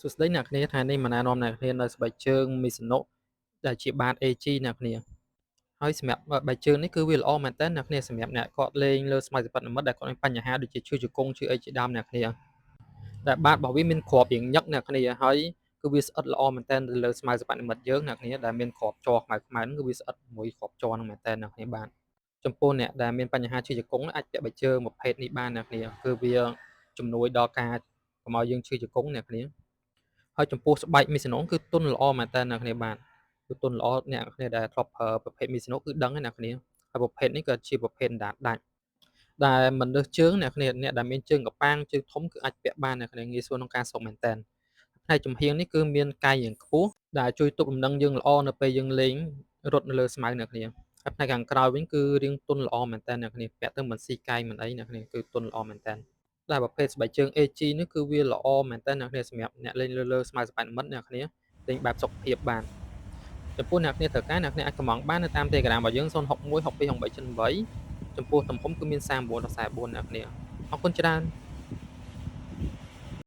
សួស្តីអ្នកគ្នាថ្ងៃនេះមកណែនាំអ្នកគ្នានៅស្បែកជើង Mizuno ដែលជាបាត AG អ្នកគ្នាហើយសម្រាប់បែកជើងនេះគឺវាល្អមែនតើអ្នកគ្នាសម្រាប់អ្នកគាត់លេងលើស្មៅសិប្បនិម្មិតដែលគាត់មានបញ្ហាដូចជាឈឺជង្គង់ឈឺអីជាដើមអ្នកគ្នាតែបាតរបស់វាមានគ្រាប់រៀងញឹកអ្នកគ្នាហើយគឺវាស្អិតល្អមែនតើទៅលើស្មៅសិប្បនិម្មិតយើងអ្នកគ្នាដែលមានគ្រាប់ជ័រខ្មៅៗគឺវាស្អិតមួយគ្រាប់ជ័រហ្នឹងមែនតើអ្នកគ្នាបាទចំពោះអ្នកដែលមានបញ្ហាឈឺជង្គង់អាចពាក់បែកជើងប្រភេទនេះបានអ្នកគ្នាគឺវាជំនួយដល់ការកុំឲ្យយើងឈឺជង្គង់អ្នកគ្នាហើយចំពោះស្បែក Mizuno គឺទន់ល្អមែនតើអ្នកគ្នាបាទគឺទន់ល្អអ្នកគ្នាដែលធ្លាប់ប្រើប្រភេទ Mizuno គឺដឹងហើយអ្នកគ្នាហើយប្រភេទនេះក៏ជាប្រភេទអណ្ដាតដាច់ដែលមិនលើសជើងអ្នកគ្នាអ្នកដែលមានជើងកប៉ាងជើងធំគឺអាចពាក់បានអ្នកគ្នាងាយស្រួលក្នុងការសុំមែនតើផ្នែកចំហៀងនេះគឺមានកាយរាងខ្ពស់ដែលជួយទប់លំនឹងយើងល្អនៅពេលយើងលេងរត់នៅលើស្មៅអ្នកគ្នាហើយផ្នែកខាងក្រោយវិញគឺរាងទន់ល្អមែនតើអ្នកគ្នាពាក់ទៅមិនស៊ីកាយមិនអីអ្នកគ្នាគឺទន់ល្អមែនតើដែលប្រភេទស្បែកជើង AG នេះគឺវាល្អមែនតើអ្នកគ្នាសម្រាប់អ្នកលេងលើស្មៅសិប្បនិម្មិតអ្នកគ្នាលេងបែបសុខភាពបានចំពោះអ្នកគ្នាត្រូវការអ្នកគ្នាអាចកម្មង់បាននៅតាម Telegram របស់យើង061 62 68 ចំពោះទំហំគឺមាន39ដល់44អ្នកគ្នាអរគុណច្រើន